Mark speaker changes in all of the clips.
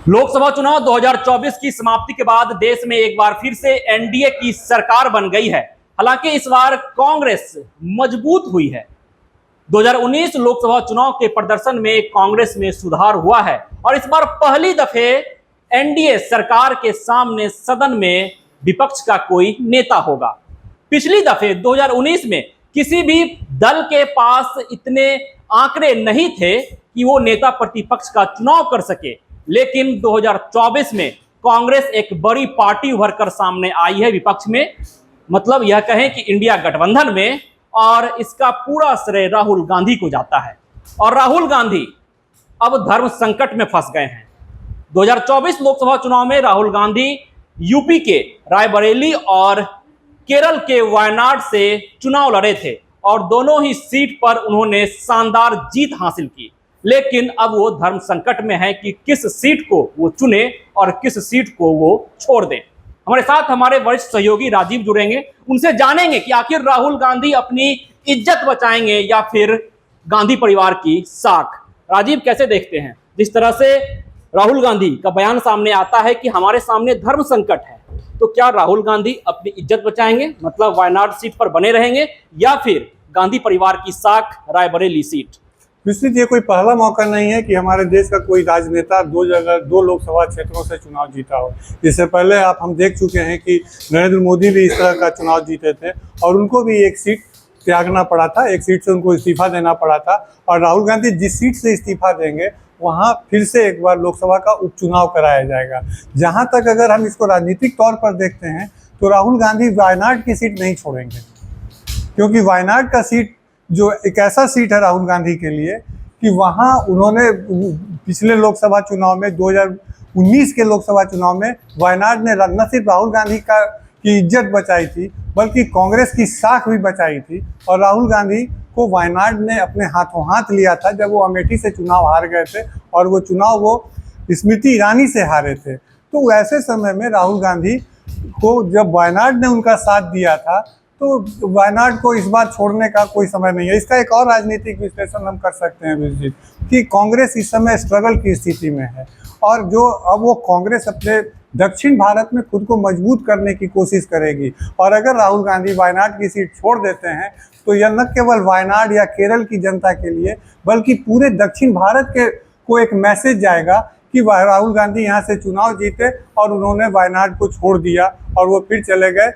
Speaker 1: लोकसभा चुनाव 2024 की समाप्ति के बाद देश में एक बार फिर से एनडीए की सरकार बन गई है। हालांकि इस बार कांग्रेस मजबूत हुई है। 2019 लोकसभा चुनाव के प्रदर्शन में कांग्रेस में सुधार हुआ है और इस बार पहली दफे एनडीए सरकार के सामने सदन में विपक्ष का कोई नेता होगा। पिछली दफे 2019 में किसी भी दल के पास इतने आंकड़े नहीं थे कि वो नेता प्रतिपक्ष का चुनाव कर सके, लेकिन 2024 में कांग्रेस एक बड़ी पार्टी उभर कर सामने आई है विपक्ष में, मतलब यह कहें कि इंडिया गठबंधन में, और इसका पूरा श्रेय राहुल गांधी को जाता है। और राहुल गांधी अब धर्म संकट में फंस गए हैं। 2024 लोकसभा चुनाव में राहुल गांधी यूपी के रायबरेली और केरल के वायनाड से चुनाव लड़े थे और दोनों ही सीट पर उन्होंने शानदार जीत हासिल की। लेकिन अब वो धर्म संकट में है कि किस सीट को वो चुने और किस सीट को वो छोड़ दें। हमारे साथ हमारे वरिष्ठ सहयोगी राजीव जुड़ेंगे, उनसे जानेंगे कि आखिर राहुल गांधी अपनी इज्जत बचाएंगे या फिर गांधी परिवार की साख। राजीव, कैसे देखते हैं जिस तरह से राहुल गांधी का बयान सामने आता है कि हमारे सामने धर्म संकट है, तो क्या राहुल गांधी अपनी इज्जत बचाएंगे, मतलब वायनाड सीट पर बने रहेंगे, या फिर गांधी परिवार की साख रायबरेली सीट?
Speaker 2: निश्चित ये कोई पहला मौका नहीं है कि हमारे देश का कोई राजनेता दो लोकसभा क्षेत्रों से चुनाव जीता हो। इससे पहले हम देख चुके हैं कि नरेंद्र मोदी भी इस तरह का चुनाव जीते थे और उनको भी एक सीट त्यागना पड़ा था, एक सीट से उनको इस्तीफा देना पड़ा था। और राहुल गांधी जिस सीट से इस्तीफा देंगे वहाँ फिर से एक बार लोकसभा का उपचुनाव कराया जाएगा। जहाँ तक अगर हम इसको राजनीतिक तौर पर देखते हैं तो राहुल गांधी वायनाड की सीट नहीं छोड़ेंगे, क्योंकि वायनाड का सीट जो एक ऐसा सीट है राहुल गांधी के लिए कि वहाँ उन्होंने पिछले लोकसभा चुनाव में 2019 के लोकसभा चुनाव में वायनाड ने न सिर्फ राहुल गांधी की इज्जत बचाई थी बल्कि कांग्रेस की साख भी बचाई थी। और राहुल गांधी को वायनाड ने अपने हाथों हाथ लिया था जब वो अमेठी से चुनाव हार गए थे और वो चुनाव वो स्मृति ईरानी से हारे थे। तो ऐसे समय में राहुल गांधी को जब वायनाड ने उनका साथ दिया था तो वायनाड को इस बार छोड़ने का कोई समय नहीं है। इसका एक और राजनीतिक विश्लेषण हम कर सकते हैं विजित, कि कांग्रेस इस समय स्ट्रगल की स्थिति में है और जो अब वो कांग्रेस अपने दक्षिण भारत में खुद को मजबूत करने की कोशिश करेगी। और अगर राहुल गांधी वायनाड की सीट छोड़ देते हैं तो यह न केवल वायनाड या केरल की जनता के लिए बल्कि पूरे दक्षिण भारत के को एक मैसेज जाएगा कि राहुल गांधी यहाँ से चुनाव जीते और उन्होंने वायनाड को छोड़ दिया और वो फिर चले गए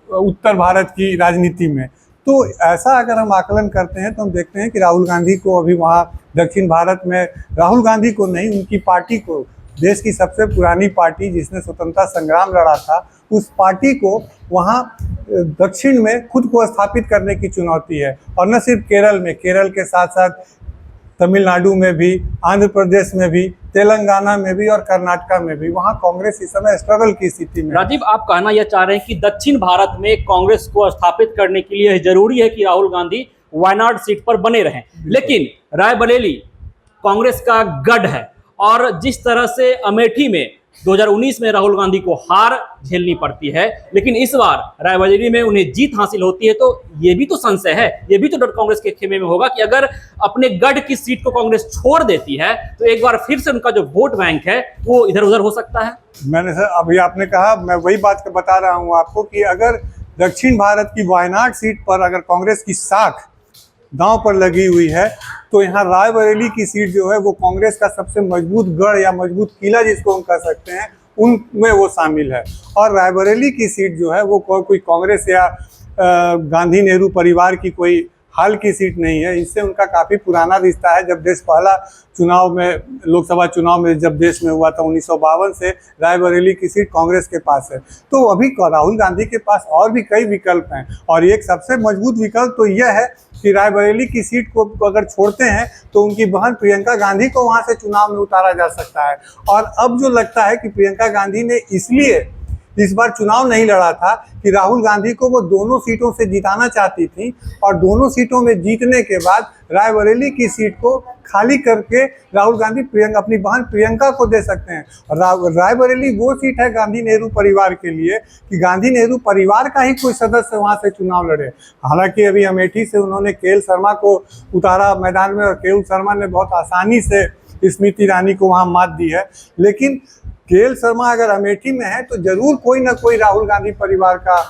Speaker 2: उत्तर भारत की राजनीति में। तो ऐसा अगर हम आकलन करते हैं तो हम देखते हैं कि राहुल गांधी को अभी वहाँ दक्षिण भारत में, राहुल गांधी को नहीं, उनकी पार्टी को, देश की सबसे पुरानी पार्टी जिसने स्वतंत्रता संग्राम लड़ा था, उस पार्टी को वहाँ दक्षिण में खुद को स्थापित करने की चुनौती है। और न सिर्फ केरल में, केरल के साथ साथ तमिलनाडु में भी, आंध्र प्रदेश में भी, तेलंगाना में भी और कर्नाटका में भी वहाँ कांग्रेस इस समय स्ट्रगल की स्थिति में।
Speaker 1: राजीव, आप कहना यह चाह रहे हैं कि दक्षिण भारत में कांग्रेस को स्थापित करने के लिए जरूरी है कि राहुल गांधी वायनाड सीट पर बने रहें, लेकिन रायबरेली कांग्रेस का गढ़ है और जिस तरह से अमेठी में 2019 में राहुल गांधी को हार झेलनी पड़ती है, लेकिन इस बार रायबरेली में उन्हें जीत हासिल होती है, तो ये भी तो संशय है, ये भी तो डर कांग्रेस के खेमे में होगा कि अगर अपने गढ़ की सीट को कांग्रेस छोड़ देती है तो एक बार फिर से उनका जो वोट बैंक है वो इधर उधर हो सकता है।
Speaker 2: मैंने सर अभी आपने कहा, मैं वही बात बता रहा हूँ आपको कि अगर दक्षिण भारत की वायनाड सीट पर अगर कांग्रेस की साख दांव पर लगी हुई है तो यहाँ रायबरेली की सीट जो है वो कांग्रेस का सबसे मजबूत गढ़ या मजबूत किला जिसको हम कह सकते हैं उनमें वो शामिल है। और रायबरेली की सीट जो है वो कोई कांग्रेस या गांधी नेहरू परिवार की कोई हाल की सीट नहीं है। इससे उनका काफ़ी पुराना रिश्ता है। जब देश पहला चुनाव में, लोकसभा चुनाव में जब देश में हुआ था 1952 से रायबरेली की सीट कांग्रेस के पास है। तो अभी राहुल गांधी के पास और भी कई विकल्प हैं और एक सबसे मजबूत विकल्प तो यह है कि रायबरेली की सीट को अगर छोड़ते हैं तो उनकी बहन प्रियंका गांधी को वहाँ से चुनाव में उतारा जा सकता है। और अब जो लगता है कि प्रियंका गांधी ने इसलिए इस बार चुनाव नहीं लड़ा था कि राहुल गांधी को वो दोनों सीटों से जिताना चाहती थी और दोनों सीटों में जीतने के बाद रायबरेली की सीट को खाली करके राहुल गांधी अपनी बहन प्रियंका को दे सकते हैं। रायबरेली वो सीट है गांधी नेहरू परिवार के लिए कि गांधी नेहरू परिवार का ही कोई सदस्य वहां से चुनाव लड़े। हालांकि अभी अमेठी से उन्होंने केएल शर्मा को उतारा मैदान में और केएल शर्मा ने बहुत आसानी से स्मृति ईरानी को वहाँ मात दी है। लेकिन केएल शर्मा अगर अमेठी में है तो जरूर कोई ना कोई राहुल गांधी परिवार का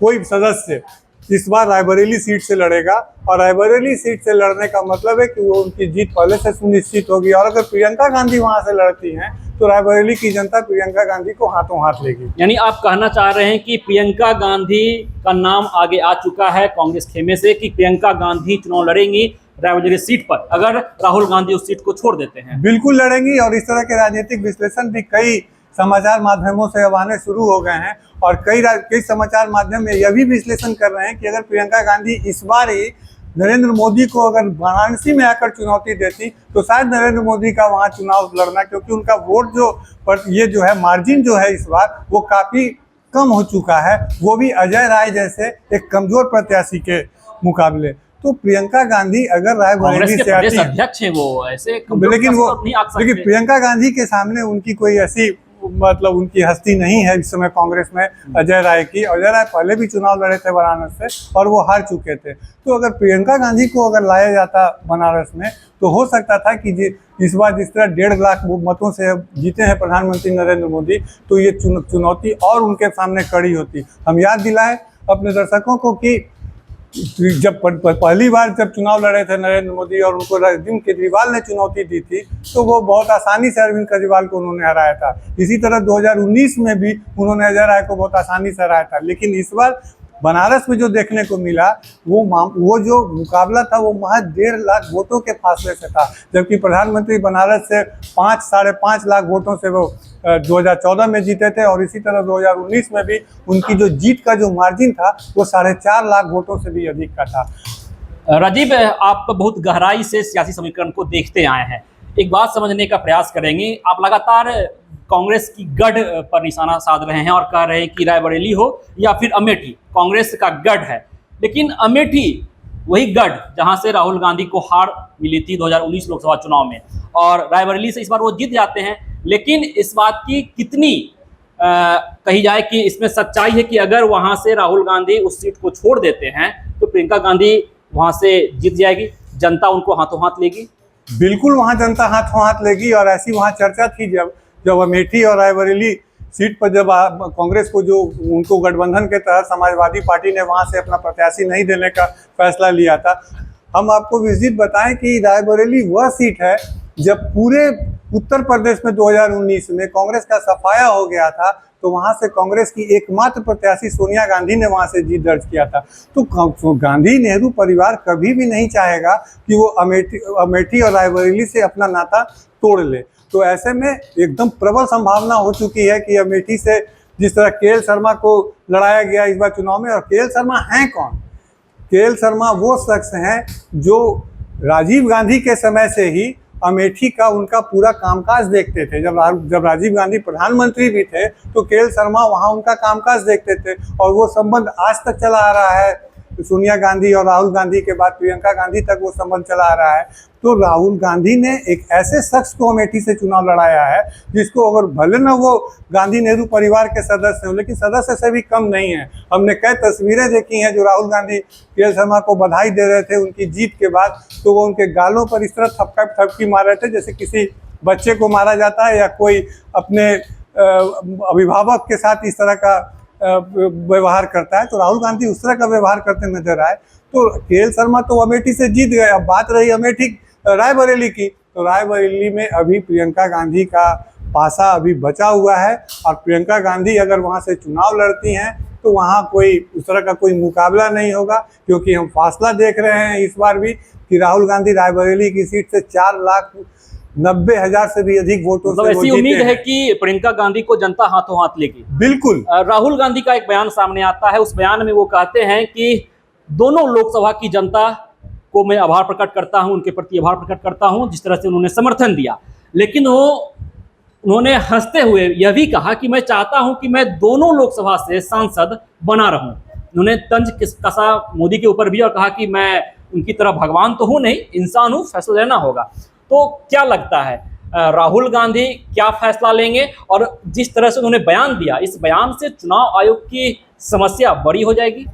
Speaker 2: कोई सदस्य इस बार रायबरेली सीट से लड़ेगा, और रायबरेली सीट से लड़ने का मतलब है कि वो उनकी जीत पहले से सुनिश्चित होगी। और अगर प्रियंका गांधी वहां से लड़ती हैं तो रायबरेली की जनता प्रियंका गांधी को हाथों हाथ लेगी।
Speaker 1: यानी आप कहना चाह रहे हैं कि प्रियंका गांधी का नाम आगे आ चुका है कांग्रेस खेमे से कि प्रियंका गांधी चुनाव लड़ेंगी रायबरेली सीट पर अगर राहुल गांधी उस सीट को छोड़ देते हैं?
Speaker 2: बिल्कुल लड़ेंगी, और इस तरह के राजनीतिक विश्लेषण भी कई समाचार माध्यमों से अब आने शुरू हो गए हैं, और कई समाचार माध्यम में यह भी विश्लेषण कर रहे हैं कि अगर प्रियंका गांधी इस बार ही नरेंद्र मोदी को अगर वाराणसी में आकर चुनौती देती तो शायद नरेंद्र मोदी का वहां चुनाव लड़ना, क्योंकि उनका वोट ये जो है मार्जिन जो है इस बार वो काफी कम हो चुका है, वो भी अजय राय जैसे एक कमजोर प्रत्याशी के मुकाबले। तो प्रियंका गांधी अगर रायबरेली से आती है,
Speaker 1: अध्यक्ष है वो, ऐसे
Speaker 2: लेकिन प्रियंका गांधी के सामने उनकी कोई ऐसी मतलब उनकी हस्ती नहीं है इस समय कांग्रेस में अजय राय की। अजय राय पहले भी चुनाव लड़े थे वाराणसी से और वो हार चुके थे। तो अगर प्रियंका गांधी को अगर लाया जाता बनारस में तो हो सकता था कि इस बार जिस तरह 1.5 लाख मतों से जीते हैं प्रधानमंत्री नरेंद्र मोदी, तो ये चुनौती और उनके सामने खड़ी होती। हम याद दिलाएं अपने दर्शकों को कि जब पहली बार जब चुनाव लड़े थे नरेंद्र मोदी और उनको अरविंद केजरीवाल ने चुनौती दी थी तो वो बहुत आसानी से अरविंद केजरीवाल को उन्होंने हराया था। इसी तरह 2019 में भी उन्होंने अजय राय को बहुत आसानी से हराया था। लेकिन इस बार बनारस में जो देखने को मिला वो जो मुकाबला था वो महज 1.5 लाख वोटों के फासले से था, जबकि प्रधानमंत्री बनारस से 5-5.5 लाख वोटों से वो 2014 में जीते थे, और इसी तरह 2019 में भी उनकी जो जीत का जो मार्जिन था वो 4.5 लाख वोटों से भी अधिक का था।
Speaker 1: राजीव, आप बहुत गहराई से सियासी समीकरण को देखते आए हैं, एक बात समझने का प्रयास करेंगे। आप लगातार कांग्रेस की गढ़ पर निशाना साध रहे हैं और कह रहे हैं कि रायबरेली हो या फिर अमेठी कांग्रेस का गढ़ है, लेकिन अमेठी वही गढ़ जहां से राहुल गांधी को हार मिली थी 2019 लोकसभा चुनाव में, और रायबरेली से इस बार वो जीत जाते हैं। लेकिन इस बात की कितनी कही जाए कि इसमें सच्चाई है कि अगर वहां से राहुल गांधी उस सीट को छोड़ देते हैं तो प्रियंका गांधी वहां से जीत जाएगी, जनता उनको हाथों हाथ लेगी?
Speaker 2: बिल्कुल वहां जनता हाथों हाथ लेगी, और ऐसी वहां चर्चा थी जब अमेठी और रायबरेली सीट पर जब कांग्रेस को जो उनको गठबंधन के तहत समाजवादी पार्टी ने वहां से अपना प्रत्याशी नहीं देने का फैसला लिया था। हम आपको विजिट बताएं कि रायबरेली वह सीट है जब पूरे उत्तर प्रदेश में 2019 में कांग्रेस का सफाया हो गया था तो वहां से कांग्रेस की एकमात्र प्रत्याशी सोनिया गांधी ने वहां से जीत दर्ज किया था। तो गांधी नेहरू परिवार कभी भी नहीं चाहेगा कि वो अमेठी और रायबरेली से अपना नाता तोड़ ले। तो ऐसे में एकदम प्रबल संभावना हो चुकी है कि अमेठी से जिस तरह केएल शर्मा को लड़ाया गया इस बार चुनाव में, और केएल शर्मा हैं कौन? केएल शर्मा वो शख्स हैं जो राजीव गांधी के समय से ही अमेठी का उनका पूरा कामकाज देखते थे। जब राजीव गांधी प्रधानमंत्री भी थे तो केएल शर्मा वहाँ उनका कामकाज देखते थे, और वो संबंध आज तक चला आ रहा है। सोनिया गांधी और राहुल गांधी के बाद प्रियंका गांधी तक वो संबंध चला आ रहा है। तो राहुल गांधी ने एक ऐसे शख्स को अमेठी से चुनाव लड़ाया है जिसको अगर भले न वो गांधी नेहरू परिवार के सदस्य हो लेकिन सदस्य से भी कम नहीं है। हमने कई तस्वीरें देखी हैं जो राहुल गांधी केएल शर्मा को बधाई दे रहे थे उनकी जीत के बाद, तो वो उनके गालों पर इस तरह थपकी मार रहे थे जैसे किसी बच्चे को मारा जाता है या कोई अपने अभिभावक के साथ इस तरह का व्यवहार करता है। तो राहुल गांधी उस तरह का व्यवहार करते नजर आए। तो केएल शर्मा तो अमेठी से जीत गए। अब बात रही अमेठी रायबरेली की, तो रायबरेली में अभी प्रियंका गांधी का पासा अभी बचा हुआ है, और प्रियंका गांधी अगर वहां से चुनाव लड़ती हैं तो वहां कोई उस तरह का कोई मुकाबला नहीं होगा, क्योंकि हम फासला देख रहे हैं इस बार भी कि राहुल गांधी रायबरेली की सीट से 4,90,000 से भी अधिक वोटों से
Speaker 1: ऐसी उम्मीद है कि प्रियंका गांधी को जनता हाथों हाथ लेगी।
Speaker 2: बिल्कुल।
Speaker 1: राहुल गांधी का एक बयान सामने आता है, उस बयान में वो कहते हैं कि दोनों लोकसभा की जनता को मैं आभार प्रकट करता हूं, उनके प्रति आभार प्रकट करता हूं जिस तरह से उन्होंने समर्थन दिया। लेकिन उन्होंने हंसते हुए यह भी कहा कि मैं चाहता हूं कि मैं दोनों लोकसभा से सांसद बना रहूं। उन्होंने तंज कसा मोदी के ऊपर भी और कहा कि मैं उनकी तरह भगवान तो हूं नहीं, इंसान हूं, फैसला लेना होगा। तो क्या लगता है राहुल गांधी क्या फैसला लेंगे? और जिस तरह से उन्होंने बयान दिया, इस बयान से चुनाव आयोग की समस्या बड़ी हो जाएगी?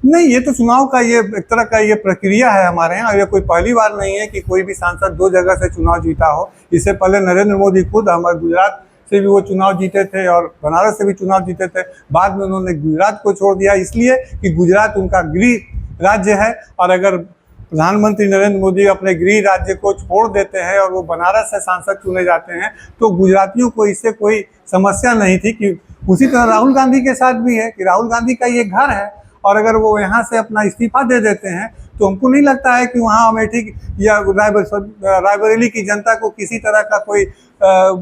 Speaker 2: नहीं, ये तो चुनाव का ये एक तरह का ये प्रक्रिया है हमारे यहाँ। ये कोई पहली बार नहीं है कि कोई भी सांसद दो जगह से चुनाव जीता हो। इससे पहले नरेंद्र मोदी खुद हमारे गुजरात से भी वो चुनाव जीते थे और बनारस से भी चुनाव जीते थे। बाद में उन्होंने गुजरात को छोड़ दिया, इसलिए कि गुजरात उनका गृह राज्य है। और अगर प्रधानमंत्री नरेंद्र मोदी अपने गृह राज्य को छोड़ देते हैं और वो बनारस से सांसद चुने जाते हैं तो गुजरातियों को इससे कोई समस्या नहीं थी। कि उसी तरह राहुल गांधी के साथ भी है कि राहुल गांधी का ये घर है और अगर वो यहाँ से अपना इस्तीफा दे देते हैं तो हमको नहीं लगता है कि वहाँ अमेठी या रायबरेली की जनता को किसी तरह का कोई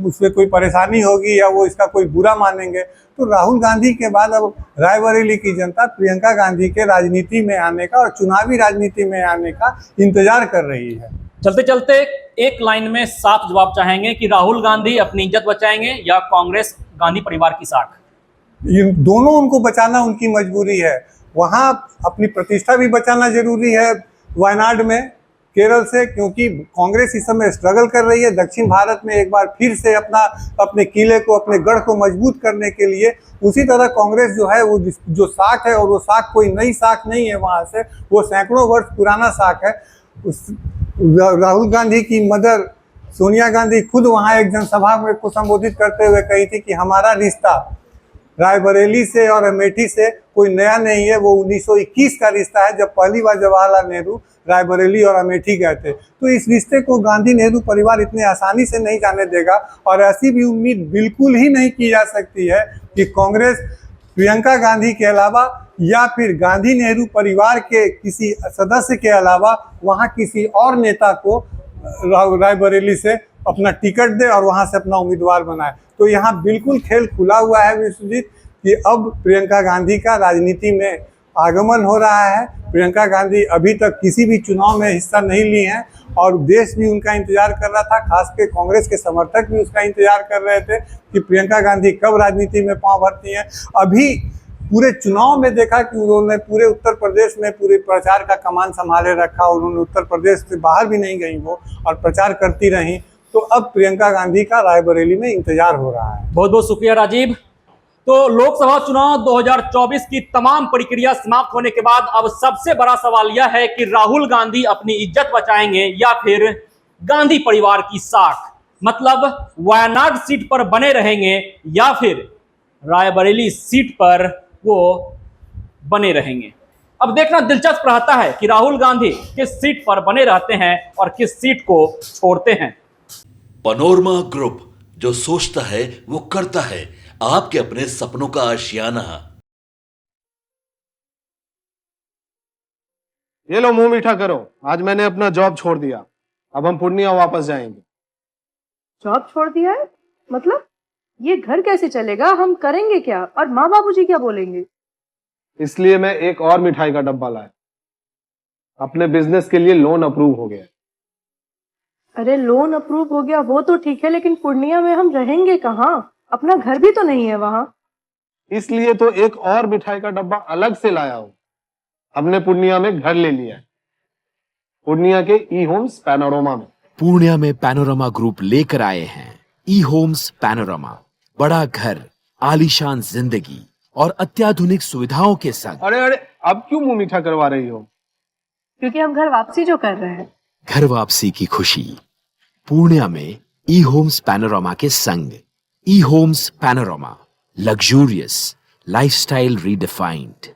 Speaker 2: उसमें कोई परेशानी होगी या वो इसका कोई बुरा मानेंगे। तो राहुल गांधी के बाद अब रायबरेली की जनता प्रियंका गांधी के राजनीति में आने का और चुनावी राजनीति में आने का इंतजार कर रही है।
Speaker 1: चलते चलते एक लाइन में साफ जवाब चाहेंगे कि राहुल गांधी अपनी इज्जत बचाएंगे या कांग्रेस गांधी परिवार की साख?
Speaker 2: ये दोनों उनको बचाना उनकी मजबूरी है। वहाँ अपनी प्रतिष्ठा भी बचाना जरूरी है वायनाड में, केरल से, क्योंकि कांग्रेस इस समय स्ट्रगल कर रही है दक्षिण भारत में एक बार फिर से अपने किले को, अपने गढ़ को मजबूत करने के लिए। उसी तरह कांग्रेस जो है वो जो साख है, और वो साख कोई नई साख नहीं है, वहाँ से वो सैकड़ों वर्ष पुराना साख है। राहुल गांधी की मदर सोनिया गांधी खुद वहाँ एक जनसभा में को संबोधित करते हुए कही थी कि हमारा रिश्ता रायबरेली से और अमेठी से कोई नया नहीं है, वो 1921 का रिश्ता है, जब पहली बार जवाहरलाल नेहरू रायबरेली और अमेठी गए थे। तो इस रिश्ते को गांधी नेहरू परिवार इतने आसानी से नहीं जाने देगा। और ऐसी भी उम्मीद बिल्कुल ही नहीं की जा सकती है कि कांग्रेस प्रियंका गांधी के अलावा या फिर गांधी नेहरू परिवार के किसी सदस्य के अलावा वहाँ किसी और नेता को रायबरेली से अपना टिकट दे और वहाँ से अपना उम्मीदवार बनाए। तो यहाँ बिल्कुल खेल खुला हुआ है विश्वजीत कि अब प्रियंका गांधी का राजनीति में आगमन हो रहा है। प्रियंका गांधी अभी तक किसी भी चुनाव में हिस्सा नहीं ली हैं और देश भी उनका इंतजार कर रहा था, खासकर कांग्रेस के समर्थक भी उसका इंतजार कर रहे थे कि प्रियंका गांधी कब राजनीति में पांव भरती हैं। अभी पूरे चुनाव में देखा कि उन्होंने पूरे उत्तर प्रदेश में पूरे प्रचार का कमान संभाले रखा। उन्होंने उत्तर प्रदेश से बाहर भी नहीं गई वो और प्रचार करती रहीं। तो अब प्रियंका गांधी का रायबरेली में इंतजार हो रहा है।
Speaker 1: बहुत बहुत शुक्रिया राजीव। तो लोकसभा चुनाव 2024 की तमाम प्रक्रिया समाप्त होने के बाद अब सबसे बड़ा सवाल यह है कि राहुल गांधी अपनी इज्जत बचाएंगे या फिर गांधी परिवार की साख, मतलब वायनाड सीट पर बने रहेंगे या फिर रायबरेली सीट पर वो बने रहेंगे। अब देखना दिलचस्प रहता है कि राहुल गांधी किस सीट पर बने रहते हैं और किस सीट को छोड़ते हैं।
Speaker 3: पैनोरमा ग्रुप, जो सोचता है वो करता है, आपके अपने सपनों का आशियाना।
Speaker 4: ये लो मुंह मीठा करो, आज मैंने अपना जॉब छोड़ दिया, अब हम पूर्णिया वापस जाएंगे।
Speaker 5: जॉब छोड़ दिया है? मतलब ये घर कैसे चलेगा? हम करेंगे क्या? और माँ बाबूजी क्या बोलेंगे?
Speaker 4: इसलिए मैं एक और मिठाई का डब्बा लाया। अपने बिजनेस के लिए लोन अप्रूव हो गया।
Speaker 5: अरे लोन अप्रूव हो गया वो तो ठीक है, लेकिन पूर्णिया में हम रहेंगे कहाँ? अपना घर भी तो नहीं है वहां।
Speaker 4: इसलिए तो एक और मिठाई का डब्बा अलग से लाया हूं। हमने पूर्णिया में घर ले लिया है, पूर्णिया के ई होम्स पैनोरमा में।
Speaker 6: पूर्णिया में पैनोरमा ग्रुप लेकर आए हैं ई होम्स पैनोरमा। बड़ा घर, आलीशान जिंदगी और अत्याधुनिक सुविधाओं के संग।
Speaker 4: अरे अरे, अब क्यों मुंह मीठा करवा रही हो?
Speaker 5: क्योंकि हम घर वापसी जो कर रहे हैं।
Speaker 6: घर वापसी की खुशी पूर्णिया में ई होम्स पैनोरमा के संग। E homes panorama, luxurious lifestyle redefined.